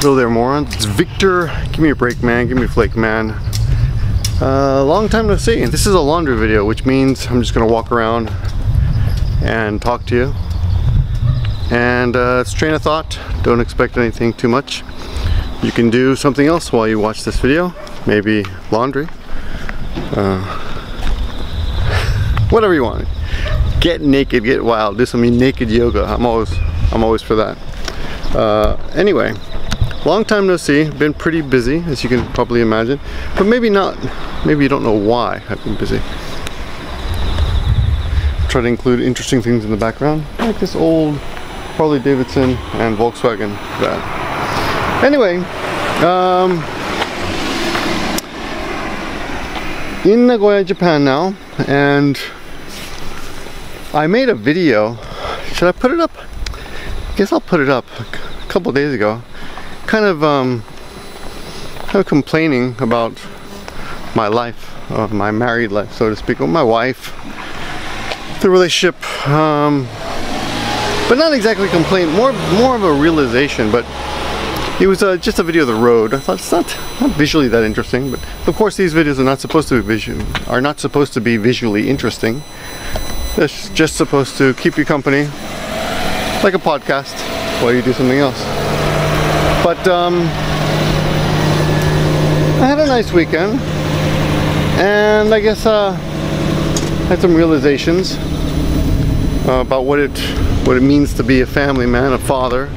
Hello there, morons. It's Victor. Give me a break, man. Give me a flake, man. Long time no see. This is a laundry video, which means I'm just gonna walk around and talk to you. And it's train of thought. Don't expect anything too much. You can do something else while you watch this video. Maybe laundry. Whatever you want. Get naked, get wild, do some naked yoga. I'm always for that. Anyway, long time no see. Been pretty busy, as you can probably imagine, but maybe not. Maybe you don't know why I've been busy. Try to include interesting things in the background, like this old Harley Davidson and Volkswagen van. Anyway, in Nagoya, Japan now, and I made a video. Should I put it up? I guess I'll put it up. A couple days ago, kind of complaining about my life, my married life, so to speak, with my wife, the relationship, but not exactly complaint, more of a realization. But it was just a video of the road. I thought it's not visually that interesting, but of course these videos are not supposed to be visually interesting. They're just supposed to keep you company, like a podcast, while you do something else. But I had a nice weekend, and I guess had some realizations about what it means to be a family man, a father.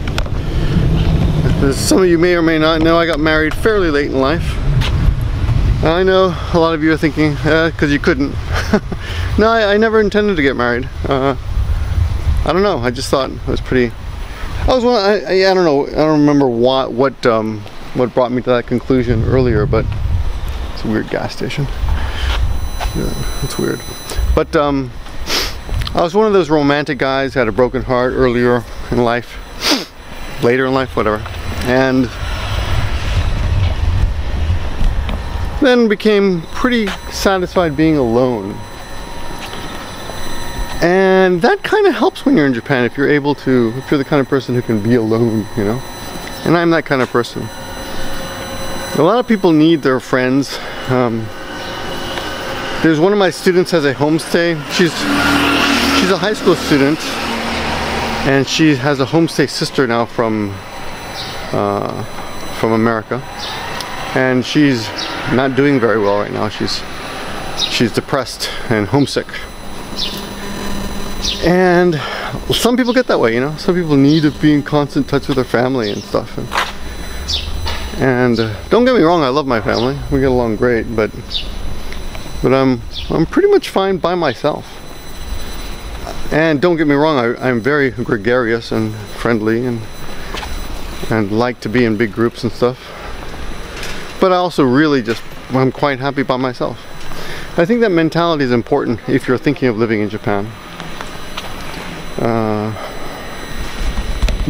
As some of you may or may not know, I got married fairly late in life. I know a lot of you are thinking, because you couldn't. No, I never intended to get married. I don't know. I just thought it was pretty. I don't know. I don't remember what brought me to that conclusion earlier, but it's a weird gas station. Yeah, it's weird. But I was one of those romantic guys who had a broken heart earlier in life, later in life, whatever, and then became pretty satisfied being alone. And that kind of helps when you're in Japan, if you're the kind of person who can be alone, you know. And I'm that kind of person. A lot of people need their friends. There's one of my students has a homestay. She's a high school student, and she has a homestay sister now from America, and she's not doing very well right now. She's depressed and homesick. And some people get that way, you know. Some people need to be in constant touch with their family and stuff. And don't get me wrong, I love my family. We get along great, but I'm pretty much fine by myself. And don't get me wrong, I'm very gregarious and friendly and like to be in big groups and stuff. But I also really I'm quite happy by myself. I think that mentality is important if you're thinking of living in Japan.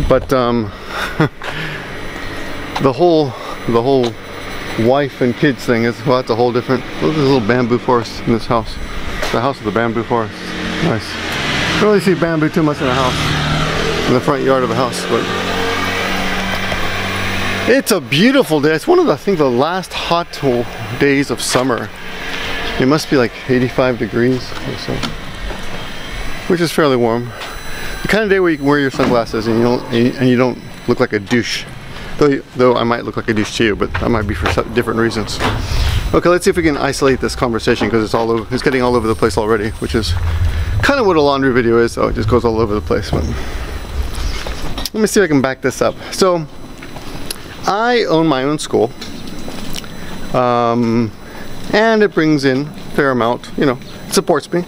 But the whole wife and kids thing is, well, that's a whole different. Look, there's a little bamboo forest in this house. The house with the bamboo forest. Nice. I don't really see bamboo too much in a house, in the front yard of a house, but it's a beautiful day. It's one of the, I think, the last hot days of summer. It must be like 85 degrees or so, which is fairly warm. The kind of day where you can wear your sunglasses and you don't look like a douche. Though I might look like a douche to you, but that might be for different reasons. Okay, let's see if we can isolate this conversation, because it's getting all over the place already, which is kind of what a laundry video is. Oh, it just goes all over the place. But let me see if I can back this up. So I own my own school, and it brings in a fair amount, you know, it supports me.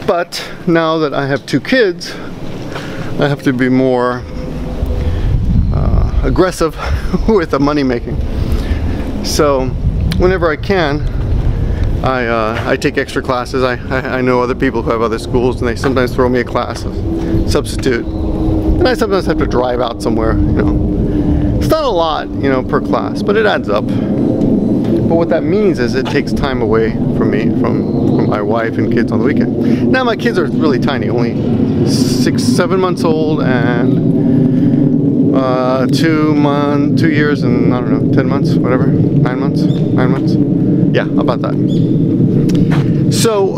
But now that I have 2 kids, I have to be more aggressive with the money making. So whenever I can, I take extra classes. I know other people who have other schools, and they sometimes throw me a class, a substitute, and I sometimes have to drive out somewhere, you know. It's not a lot, you know, per class, but it adds up. But what that means is it takes time away from me, from my wife and kids on the weekend. Now my kids are really tiny, only 6-7 months old, and 2 years and, I don't know, 10 months, whatever, 9 months, yeah, about that. So,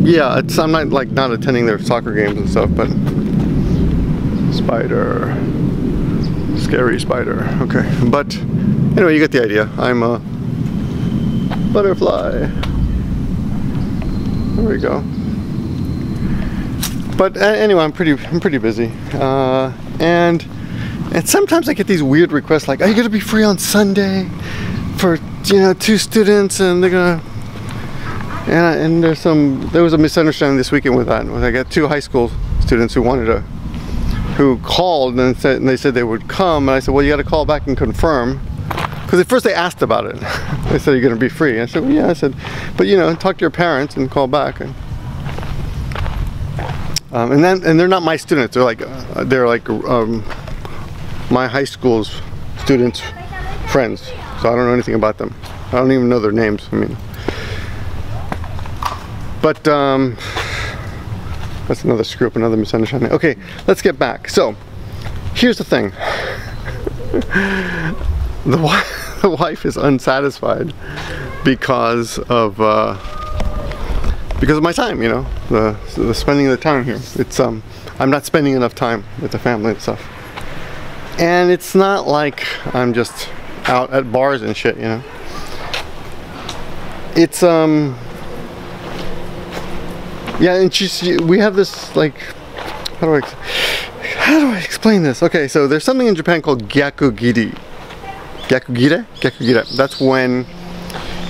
yeah, I'm not like not attending their soccer games and stuff, but spider, scary spider, okay, but anyway, you get the idea. I'm a butterfly. There we go. But anyway, I'm pretty busy, and sometimes I get these weird requests like, "Are you gonna be free on Sunday for 2 students?" And they're gonna, and there was a misunderstanding this weekend with that. I got 2 high school students who called and they said they would come, and I said, "Well, you got to call back and confirm." Because at first they asked about it. They said, "You're going to be free." I said, "Well, yeah." I said, "But talk to your parents and call back." And they're not my students. They're like my high school's students' friends. So I don't know anything about them. I don't even know their names. I mean, but that's another screw up, another misunderstanding. Okay, let's get back. So here's the thing. The wife is unsatisfied because of my time, the spending of the time here. It's I'm not spending enough time with the family and stuff. And it's not like I'm just out at bars and shit, It's yeah, and we have this, like, how do I explain this? Okay, so there's something in Japan called gyakugiri. Gyakugire? That's when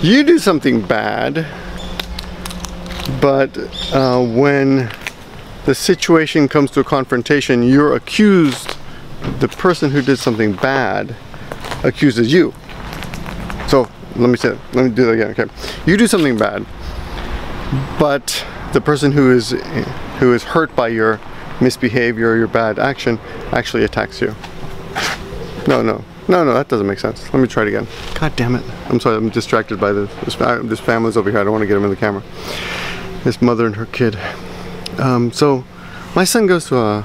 you do something bad, but when the situation comes to a confrontation, you're accused, the person who did something bad accuses you. So let me do that again. Okay, you do something bad, but the person who is hurt by your misbehavior or your bad action actually attacks you. No, that doesn't make sense. Let me try it again. God damn it. I'm sorry, I'm distracted by this family's over here. I don't want to get them in the camera. This mother and her kid. So my son goes to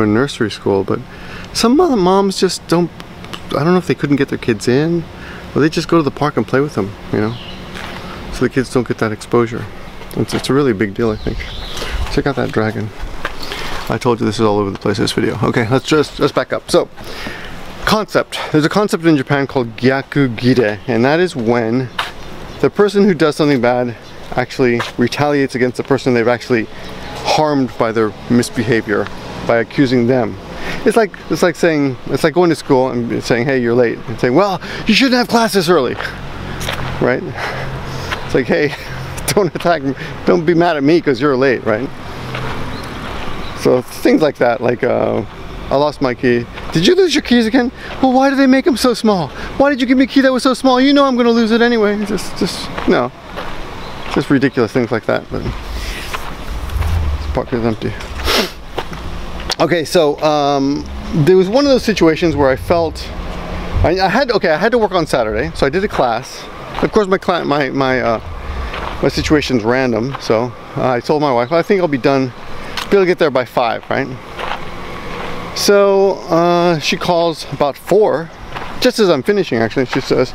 a nursery school, but some other moms just don't, I don't know if they couldn't get their kids in, or they just go to the park and play with them, so the kids don't get that exposure. It's a really big deal, I think. Check out that dragon. I told you this is all over the place in this video. Okay, let's back up. So, concept. There's a concept in Japan called gyakugire, and that is when the person who does something bad actually retaliates against the person they've actually harmed by their misbehavior, by accusing them. It's like going to school and saying, "Hey, you're late," and saying, "Well, you shouldn't have class this early," right? It's like, "Hey, don't attack me. Don't be mad at me because you're late," right? So things like that, like I lost my key. "Did you lose your keys again?" "Well, why do they make them so small? Why did you give me a key that was so small? You know I'm going to lose it anyway." No. Just ridiculous things like that. But this park is empty. Okay, so there was one of those situations where I felt I had to work on Saturday, so I did a class. Of course, my situation's random, so I told my wife, "I think I'll be able to get there by 5, right?" So she calls about 4, just as I'm finishing. Actually, she says,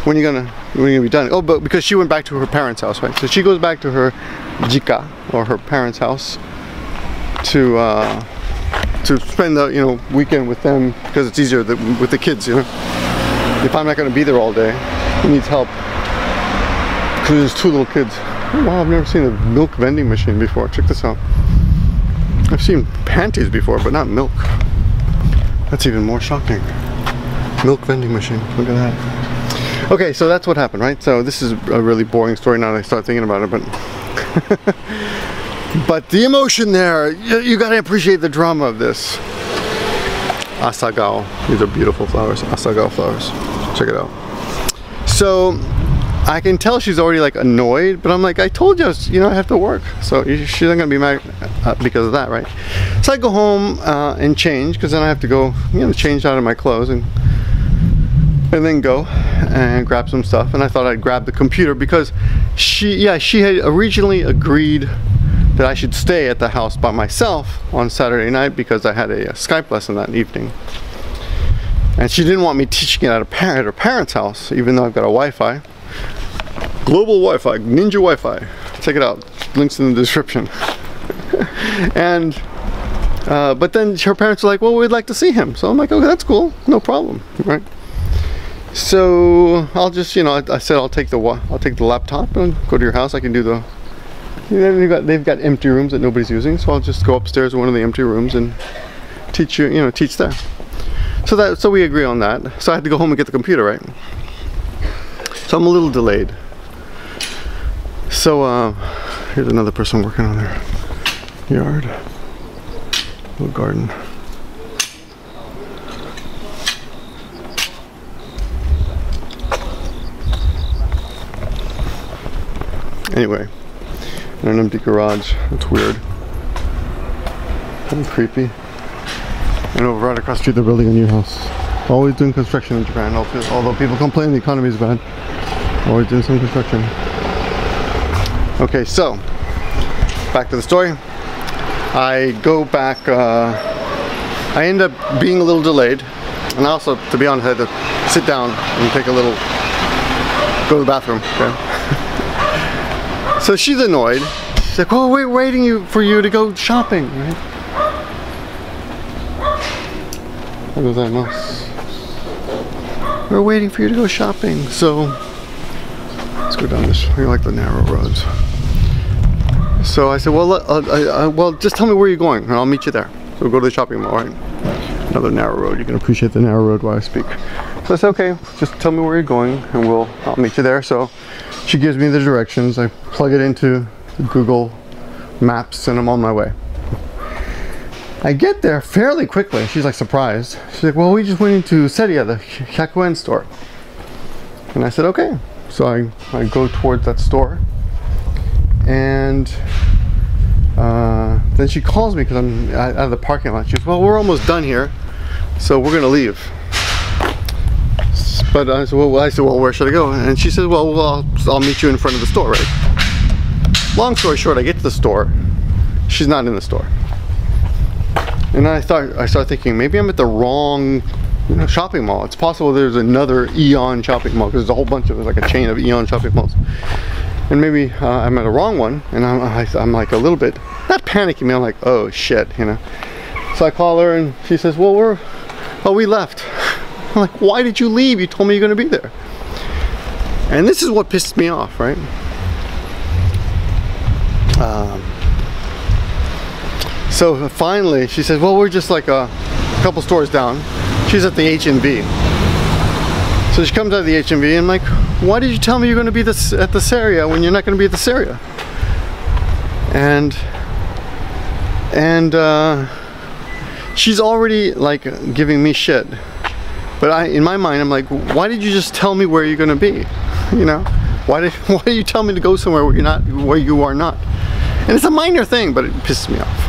when are you gonna be done?" Oh, but because she went back to her parents' house, right? So she goes back to her jika, or her parents' house, to spend the weekend with them, because it's easier with the kids. If I'm not going to be there all day, he needs help because there's 2 little kids. Oh, wow, I've never seen a milk vending machine before. Check this out. I've seen panties before, but not milk. That's even more shocking. Milk vending machine. Look at that. Okay, so that's what happened, right? So this is a really boring story now that I start thinking about it, but but the emotion there, you gotta appreciate the drama of this. Asagao. These are beautiful flowers. Asagao flowers. Check it out. So I can tell she's already like annoyed, but I'm like, I told you, I have to work. So she's not gonna be mad because of that, right? So I go home and change, because then I have to go, change out of my clothes and then go and grab some stuff. And I thought I'd grab the computer because she had originally agreed that I should stay at the house by myself on Saturday night because I had a Skype lesson that evening. And she didn't want me teaching it at her parents' house, even though I've got a Wi-Fi. Global Wi-Fi, Ninja Wi-Fi. Check it out. Links in the description. And but then her parents were like, well, we'd like to see him. So I'm like, okay, that's cool, no problem, right? So I'll just, you know, I said I'll take the laptop and go to your house. I can do the, you know, they've got empty rooms that nobody's using, so I'll just go upstairs to one of the empty rooms and teach you, you know, teach there. So we agree on that. So I had to go home and get the computer, right? So I'm a little delayed. So here's another person working on their yard, little garden. Anyway, in an empty garage. It's weird. Kind of creepy. And over right across the street, they're building a new house. Always doing construction in Japan. Although people complain the economy is bad, always doing some construction. Okay, so back to the story. I go back. I end up being a little delayed, and also, to be honest, I had to sit down and take a little, go to the bathroom. Okay. So she's annoyed. She's like, "Oh, we're waiting for you to go shopping, right?" We're waiting for you to go shopping, so let's go down this. We like the narrow roads. So I said, well, well, just tell me where you're going, and I'll meet you there. So we'll go to the shopping mall, right? Another narrow road. You can appreciate the narrow road while I speak. So I said, okay, just tell me where you're going, and I'll meet you there. So she gives me the directions. I plug it into Google Maps, and I'm on my way. I get there fairly quickly. She's like surprised. She's like, well, we just went into Seria, the Hyakuen store. And I said, okay. So I go towards that store. And then she calls me because I'm out of the parking lot. She goes, well, we're almost done here, so we're gonna leave. But I said, well, where should I go? And she says, well, I'll meet you in front of the store, right? Long story short, I get to the store. She's not in the store. And I started thinking, maybe I'm at the wrong, you know, shopping mall. It's possible there's another Eon shopping mall, because there's a whole bunch of, there's like a chain of Eon shopping malls. And maybe I'm at the wrong one, and I'm like a little bit, not panicking, I'm like, oh shit, you know. So I call her, and she says, well, we left. I'm like, why did you leave? You told me you're gonna be there. And this is what pissed me off, right? So finally, she says, well, we're just like a couple stores down. She's at the H&B. So she comes out of the H&B, and I'm like, why did you tell me you're going to be at the Seria when you're not going to be at the Seria? And she's already like giving me shit. But in my mind, I'm like, why did you just tell me where you're going to be? You know, why did you tell me to go somewhere where you are not? And it's a minor thing, but it pisses me off.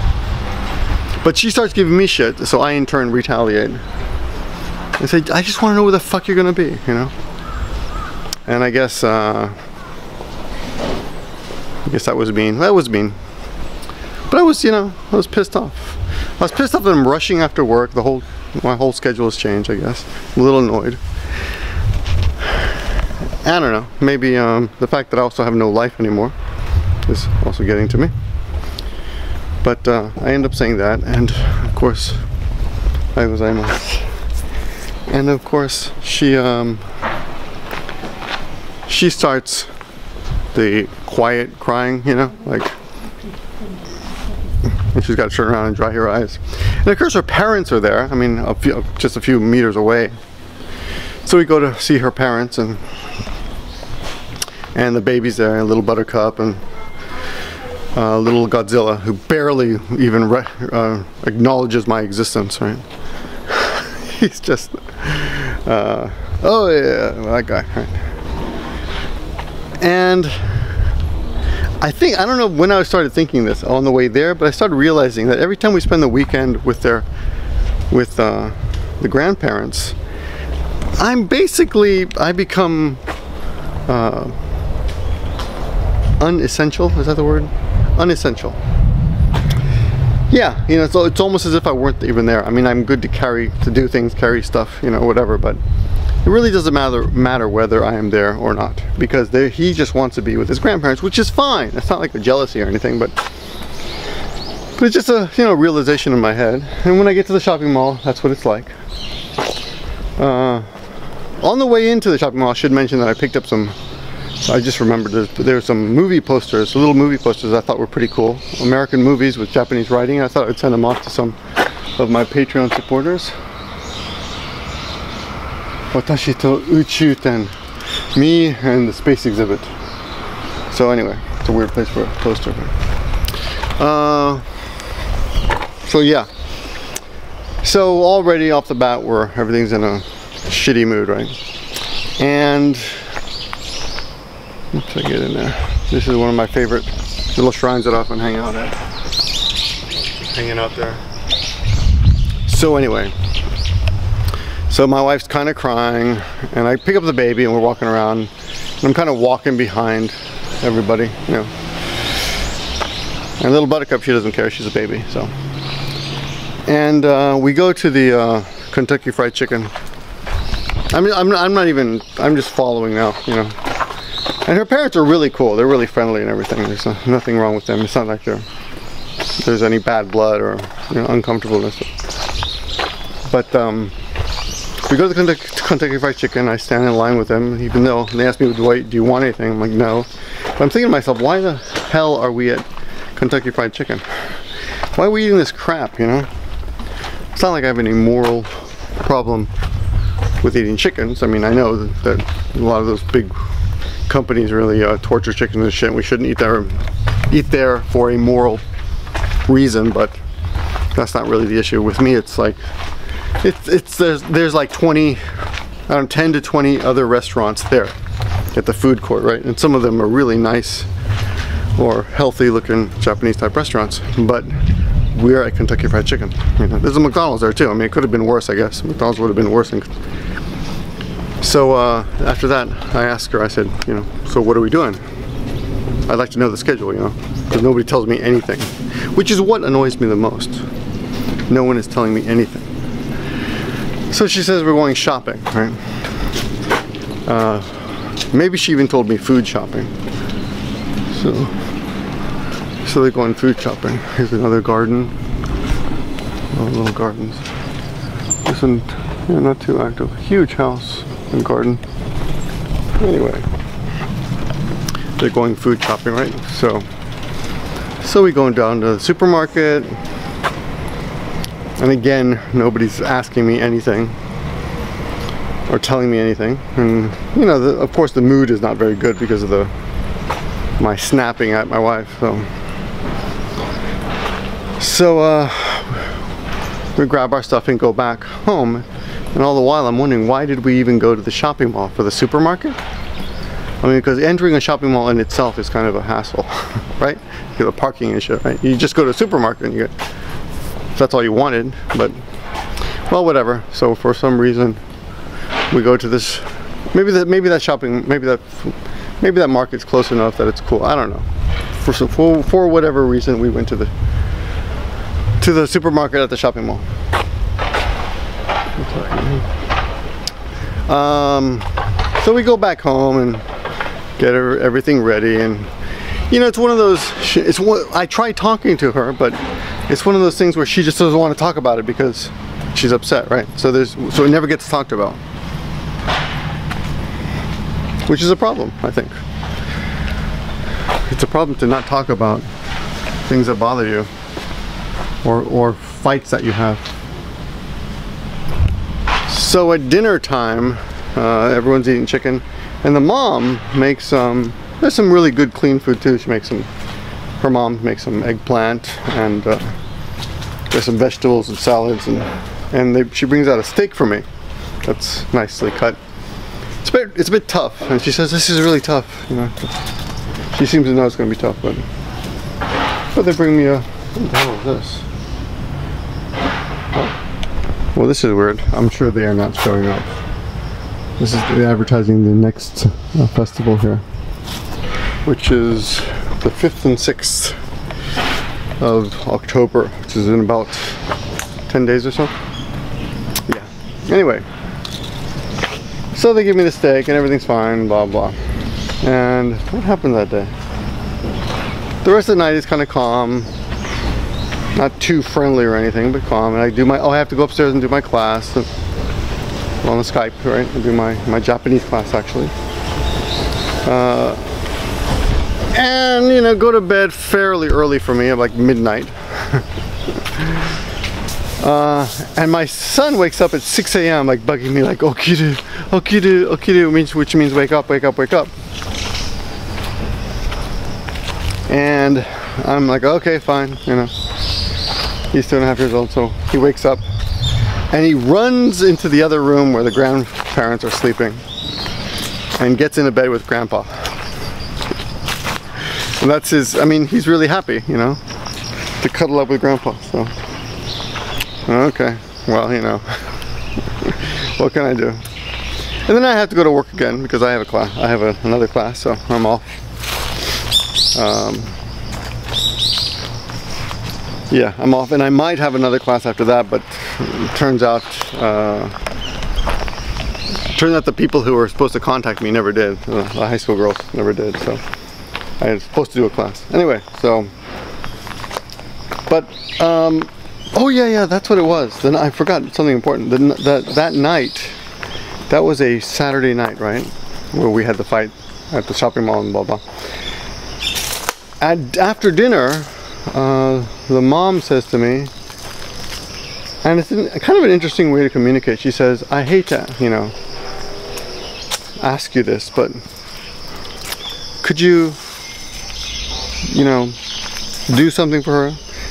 But she starts giving me shit, so I in turn retaliate. And say, I just want to know where the fuck you're gonna be, you know? And I guess that was mean. That was mean. But I was, you know, I was pissed off. I was pissed off that I'm rushing after work. My whole schedule has changed, I guess. I'm a little annoyed. I don't know. Maybe the fact that I also have no life anymore is also getting to me. But I end up saying that, and of course, and of course, she starts the quiet crying, you know, like, and she's got to turn around and dry her eyes. And of course, her parents are there. I mean, just a few meters away. So we go to see her parents, and the baby's there, a little Buttercup, and little Godzilla, who barely even acknowledges my existence, right? He's just, oh yeah, that guy, right? And I don't know when I started thinking this on the way there, but I started realizing that every time we spend the weekend with the grandparents, I become unessential, is that the word? Unessential. yeah, you know, it's almost as if I weren't even there. I mean, I'm good to do things, carry stuff, you know, whatever, but it really doesn't matter whether I am there or not, because he just wants to be with his grandparents, which is fine. It's not like a jealousy or anything, but it's just a, you know, realization in my head. And when I get to the shopping mall, that's what it's like. On the way into the shopping mall, I should mention that I picked up some, I just remembered there's some movie posters, little movie posters I thought were pretty cool. American movies with Japanese writing. I thought I'd send them off to some of my Patreon supporters. Watashi to Uchuten. Me and the space exhibit. So anyway, it's a weird place for a poster. So yeah. So already off the bat, everything's in a shitty mood, right? And once I get in there, this is one of my favorite little shrines that I often hang out at. Hanging out there. So anyway, so my wife's kind of crying, and I pick up the baby and we're walking around, and I'm kind of walking behind everybody, you know. And little Buttercup, she doesn't care, she's a baby, so. And we go to the Kentucky Fried Chicken. I mean, I'm just following now, you know. And her parents are really cool. They're really friendly and everything. There's nothing wrong with them. It's not like there's any bad blood or, you know, uncomfortableness. But we go to the Kentucky Fried Chicken. I stand in line with them, even though they ask me, do you want anything? I'm like, no. But I'm thinking to myself, why the hell are we at Kentucky Fried Chicken? Why are we eating this crap, you know? It's not like I have any moral problem with eating chickens. I mean, I know that a lot of those big companies really torture chickens and shit, and we shouldn't eat there for a moral reason, but that's not really the issue. With me, it's like there's like 10 to 20 other restaurants there at the food court, right? And some of them are really nice or healthy looking Japanese type restaurants, but we're at Kentucky Fried Chicken. You know, there's a McDonald's there too. I mean, it could have been worse, I guess. McDonald's would have been worse. So after that, I asked her, I said, you know, so what are we doing? I'd like to know the schedule, you know, because nobody tells me anything, which is what annoys me the most. No one is telling me anything. So she says we're going shopping, right? Maybe she even told me food shopping. So they're going food shopping. Here's another garden. Oh, little gardens. This one, yeah, not too active. Huge house and garden. Anyway, they're going food shopping, right? So we're going down to the supermarket. And again, nobody's asking me anything or telling me anything. And you know, of course, the mood is not very good because of my snapping at my wife. So we grab our stuff and go back home, and all the while I'm wondering, why did we even go to the shopping mall for the supermarket? I mean, because entering a shopping mall in itself is kind of a hassle, right? You have a parking issue, right? You just go to a supermarket and you get, if that's all you wanted, but well, whatever. So for some reason we go to this, maybe that market's close enough that it's cool. I don't know. For whatever reason, we went to the supermarket at the shopping mall. So we go back home and get everything ready, and you know, it's one of those. I try talking to her, but it's one of those things where she just doesn't want to talk about it because she's upset, right? So it never gets talked about, which is a problem, I think. It's a problem to not talk about things that bother you or fights that you have. So at dinner time, everyone's eating chicken, and the mom makes there's some really good clean food too. Her mom makes some eggplant, and there's some vegetables and salads, and she brings out a steak for me that's nicely cut. It's a bit tough, and she says this is really tough, you know. She seems to know it's going to be tough, but they bring me what the hell is this? Well, this is weird. I'm sure they are not showing up. This is advertising the next festival here, which is the 5th and 6th of October, which is in about 10 days or so. Yeah. Anyway, so they give me the steak and everything's fine, blah blah. And what happened that day? The rest of the night is kind of calm, not too friendly or anything, but calm. And I do my, I have to go upstairs and do my class on the Skype, right? I do my Japanese class actually. And you know, go to bed fairly early for me, like midnight. And my son wakes up at 6 a.m. like bugging me like, okiru, okiru, okiru, which means wake up, wake up, wake up. And I'm like, okay, fine, you know. He's 2.5 years old, so he wakes up and he runs into the other room where the grandparents are sleeping and gets into bed with Grandpa. And that's his, I mean, he's really happy, you know, to cuddle up with Grandpa, so. Okay, well, you know, what can I do? And then I have to go to work again because I have a class, I have another class, so I'm off. Yeah, I'm off, and I might have another class after that, but it turns out the people who were supposed to contact me never did. The high school girls never did, so I was supposed to do a class. Anyway, so, but, oh yeah, that's what it was. Then I forgot something important. That night, that was a Saturday night, right? Where we had the fight at the shopping mall and blah blah. And after dinner, the mom says to me, and it's kind of an interesting way to communicate. She says, I hate to, you know, ask you this, but could you, you know, do something for her?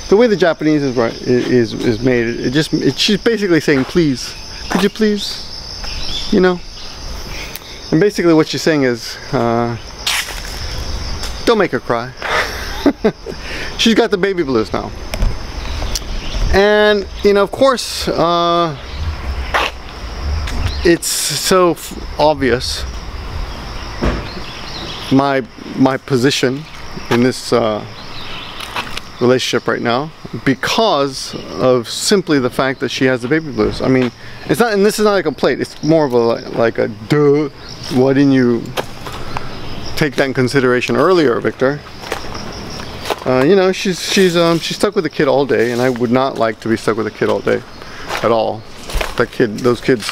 The way the Japanese is made, she's basically saying, please, could you please, you know? And basically what she's saying is, don't make her cry. She's got the baby blues now. And, you know, of course, it's so obvious, my position in this relationship right now, because of simply the fact that she has the baby blues. I mean, it's not, and this is not a complaint, it's more of a like a duh, why didn't you take that in consideration earlier, Victor? You know, she's stuck with a kid all day, and I would not like to be stuck with a kid all day at all. Those kids,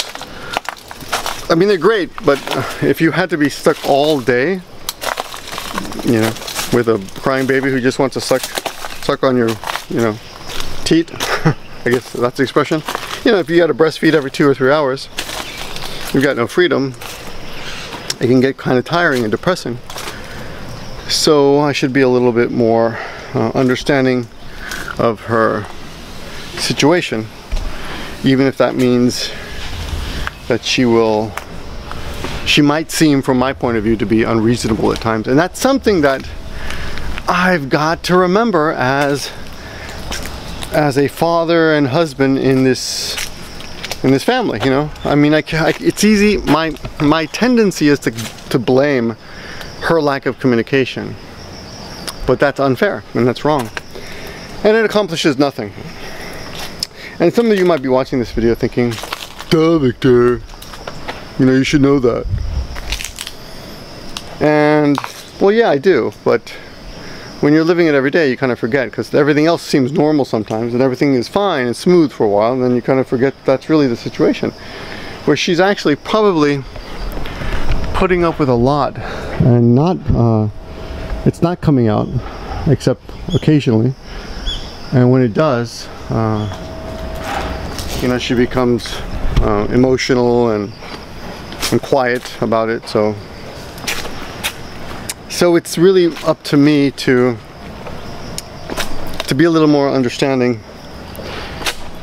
I mean, they're great, but if you had to be stuck all day, you know, with a crying baby who just wants to suck on your, you know, teat, I guess that's the expression. You know, if you got to breastfeed every 2 or 3 hours, you've got no freedom. It can get kind of tiring and depressing. So I should be a little bit more understanding of her situation, even if that means that she might seem, from my point of view, to be unreasonable at times. And that's something that I've got to remember as a father and husband in this family, you know. I mean, it's easy, my tendency is to blame her lack of communication, but that's unfair and that's wrong, and it accomplishes nothing. And some of you might be watching this video thinking, duh, Victor, you know, you should know that. And well, yeah, I do, but when you're living it every day, you kind of forget, because everything else seems normal sometimes and everything is fine and smooth for a while, and then you kind of forget that's really the situation, where she's actually probably putting up with a lot, and it's not coming out except occasionally, and when it does, you know, she becomes emotional and quiet about it. So it's really up to me to be a little more understanding,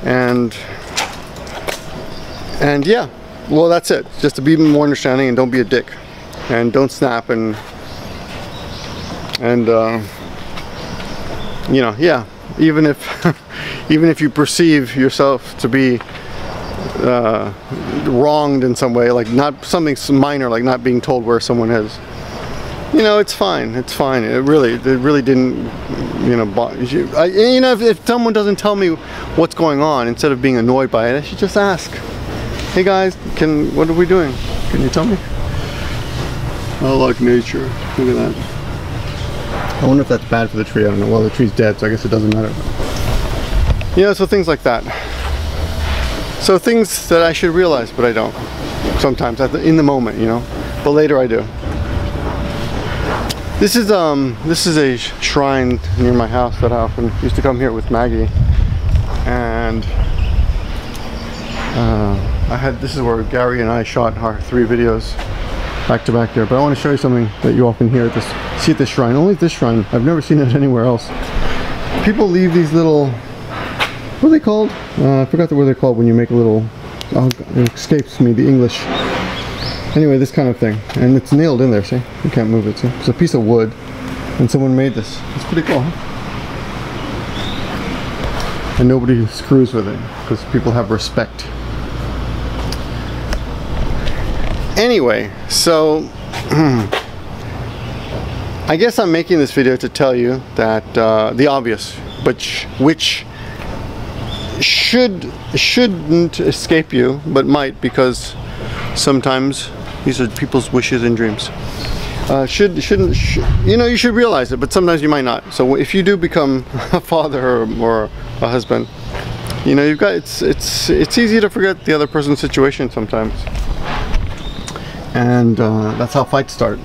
and yeah, well, that's it. Just to be more understanding, and don't be a dick, and don't snap, and you know, yeah, even if you perceive yourself to be wronged in some way, like not something minor, like not being told where someone is, you know, it's fine. It's fine. It really didn't, you know, you know, if someone doesn't tell me what's going on, instead of being annoyed by it, I should just ask. Hey guys, what are we doing? Can you tell me? I like nature. Look at that. I wonder if that's bad for the tree. I don't know. Well, the tree's dead, so I guess it doesn't matter. You know, so things like that. So things that I should realize, but I don't. Sometimes in the moment, you know. But later I do. This is a shrine near my house that I often used to come here with Maggie, and this is where Gary and I shot our 3 videos back to back there. But I want to show you something that you often hear at this, see at this shrine. Only at this shrine. I've never seen it anywhere else. People leave these little, what are they called? I forgot what they're called when you make a little, oh, it escapes me the English. Anyway, this kind of thing, and it's nailed in there, see? You can't move it, see? It's a piece of wood, and someone made this. It's pretty cool, huh? And nobody screws with it, because people have respect. Anyway, so I guess I'm making this video to tell you that the obvious, which shouldn't escape you, but might, because sometimes these are people's wishes and dreams. You know, you should realize it, but sometimes you might not. So if you do become a father or a husband, you know, it's easy to forget the other person's situation sometimes, and that's how fights start.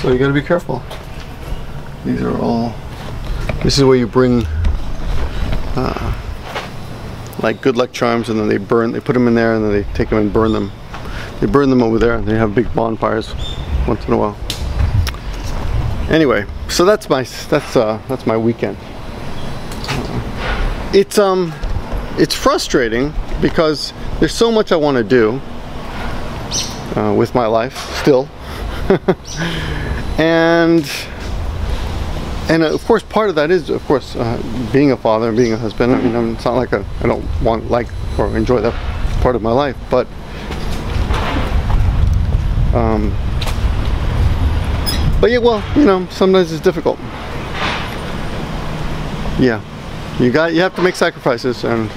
So you got to be careful. These are all. This is where you bring like good luck charms, and then they put them in there, and then they take them and burn them. They burn them over there. They have big bonfires once in a while. Anyway, so that's my weekend. It's frustrating because there's so much I want to do with my life still, and of course part of that is, of course, being a father and being a husband. I mean, it's not like I don't like or enjoy that part of my life, but yeah, well, you know, sometimes it's difficult. Yeah, you have to make sacrifices, and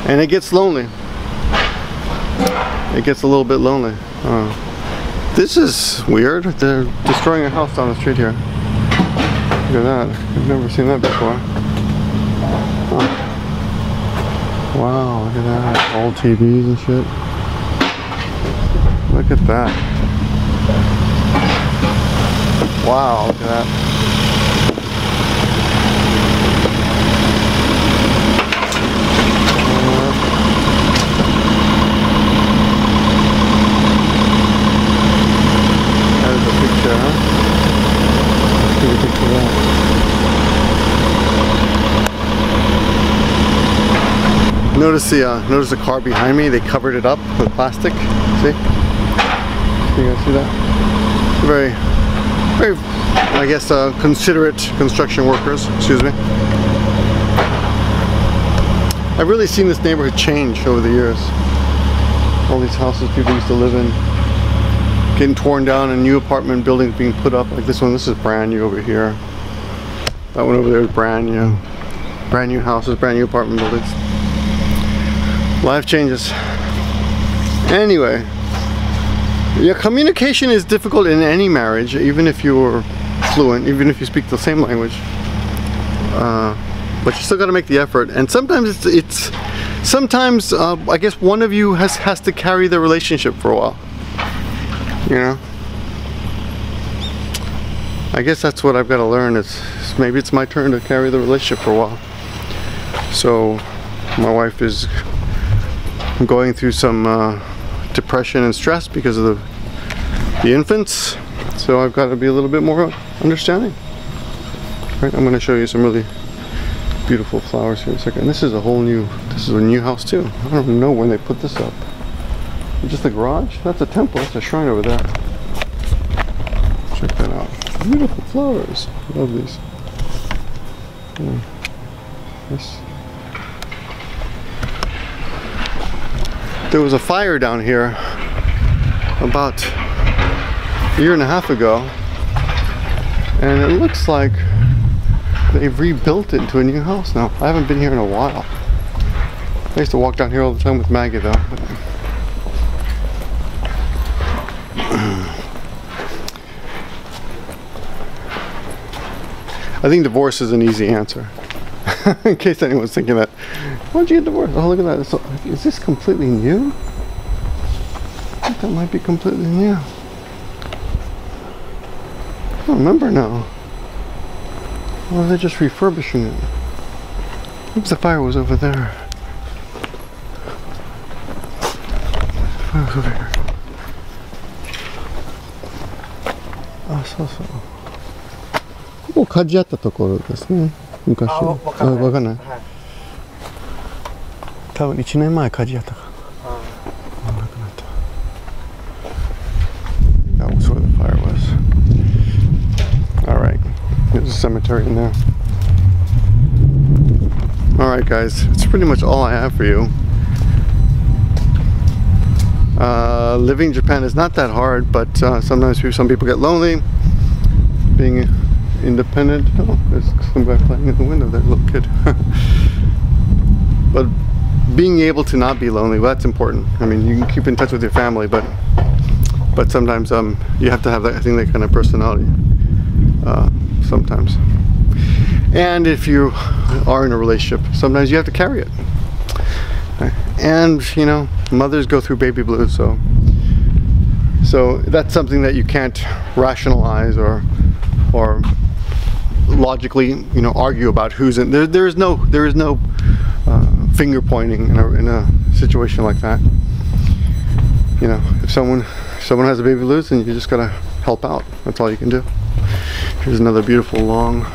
it gets lonely. It gets a little bit lonely. This is weird. They're destroying a house down the street here. Look at that. I've never seen that before. Huh. Wow, look at that. Old TVs and shit. Look at that. Wow, look at that. There's a picture, huh? Take a picture of that. Notice the car behind me. They covered it up with plastic. See? You guys see that? Very, I guess, considerate construction workers. Excuse me. I've really seen this neighborhood change over the years. All these houses people used to live in getting torn down, and new apartment buildings being put up. Like this one. This is brand new over here. That one over there is brand new. Brand new houses, brand new apartment buildings. Life changes. Anyway. Yeah, communication is difficult in any marriage, even if you're fluent, even if you speak the same language. But you still got to make the effort, and sometimes sometimes I guess one of you has to carry the relationship for a while. You know, I guess that's what I've got to learn. Is maybe it's my turn to carry the relationship for a while. So my wife is going through some depression and stress because of the infants, so I've got to be a little bit more understanding. Right, I'm going to show you some really beautiful flowers here in a second. This is a new house too. I don't know when they put this up. Just a garage? That's a temple. That's a shrine over there. Check that out. Beautiful flowers. Love these. Yeah. Yes. There was a fire down here about a year and a half ago, and it looks like they've rebuilt it into a new house now. I haven't been here in a while. I used to walk down here all the time with Maggie though. I think divorce is an easy answer. In case anyone's thinking that, why'd you get divorced? Oh, look at that. So, is this completely new? I think that might be completely new. I don't remember now. Or are they just refurbishing it? Oops, the fire was over there. The fire was over here. Ah, so. ここ火事あったところですね。昔。あ、わかんない。多分1年前火事あったか。なくなった。That was where the fire was. All right, there's a cemetery in there. All right, guys, it's pretty much all I have for you. Living in Japan is not that hard, but sometimes some people get lonely. Being independent. Oh, there's some guy playing in the window there, little kid. But being able to not be lonely, well, that's important. I mean, you can keep in touch with your family, but sometimes you have to have that, I think, that kind of personality. Sometimes. And if you are in a relationship, sometimes you have to carry it. And you know, mothers go through baby blues, so that's something that you can't rationalize or logically, you know, argue about who's in there. There is no finger pointing in a situation like that. You know, if someone has a baby blues, then you just gotta help out. That's all you can do. Here's another beautiful long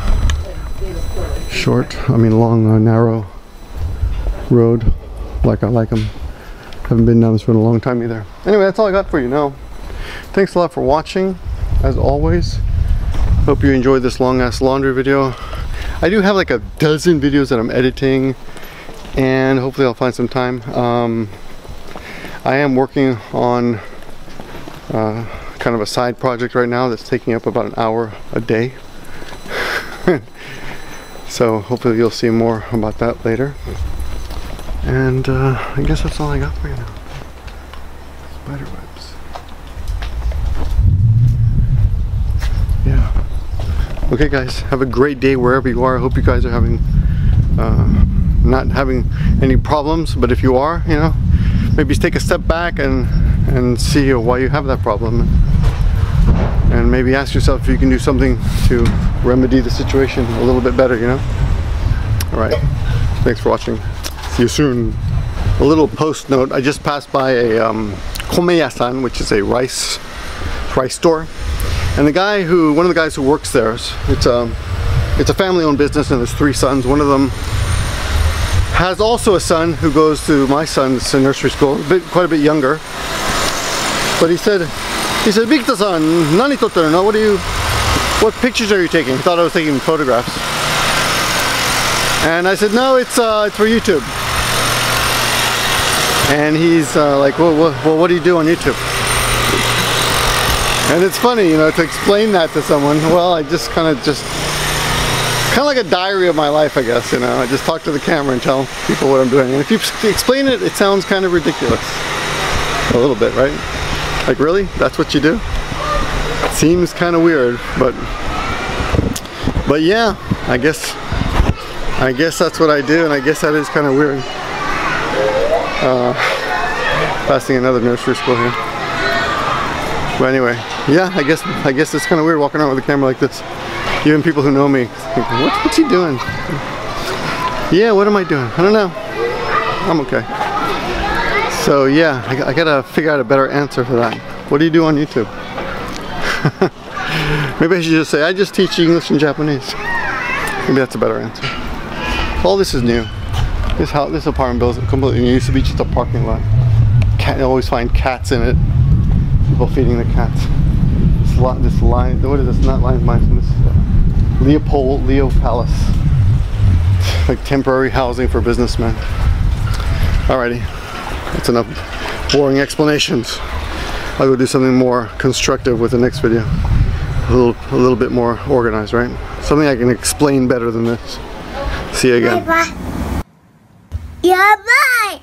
narrow road, like I like them. Haven't been down this road in a long time either. Anyway, that's all I got for you now. Thanks a lot for watching, as always. Hope you enjoyed this long ass laundry video. I do have like a dozen videos that I'm editing, and hopefully I'll find some time. I am working on kind of a side project right now that's taking up about an hour a day. So hopefully you'll see more about that later. And I guess that's all I got for you now. Spider webs. Yeah. Okay guys, have a great day wherever you are. I hope you guys are having not having any problems, but if you are, you know, maybe take a step back and see why you have that problem, and maybe ask yourself if you can do something to remedy the situation a little bit better, you know. All right, thanks for watching. See you soon. A little post note, I just passed by a komeyasan, which is a rice store, and one of the guys who works there, it's a family-owned business, and there's 3 sons. One of them has also a son who goes to my son's nursery school, quite a bit younger. But he said, Victor-san, nani totteru no? What pictures are you taking? He thought I was taking photographs. And I said, no, it's for YouTube. And he's like, well, what do you do on YouTube? And it's funny, you know, to explain that to someone. Well, I just kind of like a diary of my life, I guess, you know. I just talk to the camera and tell people what I'm doing. And if you explain it, it sounds kind of ridiculous. A little bit, right? Like, really? That's what you do? It seems kind of weird, but yeah, I guess that's what I do, and I guess that is kind of weird. Passing another nursery school here. But anyway, yeah, I guess it's kind of weird walking around with a camera like this. Even people who know me think, what's he doing? Yeah, what am I doing? I don't know. I'm okay. So yeah, I gotta figure out a better answer for that. What do you do on YouTube? Maybe I should just say, I just teach English and Japanese. Maybe that's a better answer. All this is new. This apartment building is completely new. It used to be just a parking lot. You always find cats in it. People feeding the cats. This line, what is this? Not Lions Mines. This is Leo Palace. Like temporary housing for businessmen. Alrighty, that's enough boring explanations. I'll go do something more constructive with the next video. A little bit more organized, right? Something I can explain better than this. See you again. Bye bye. Yeah, bye.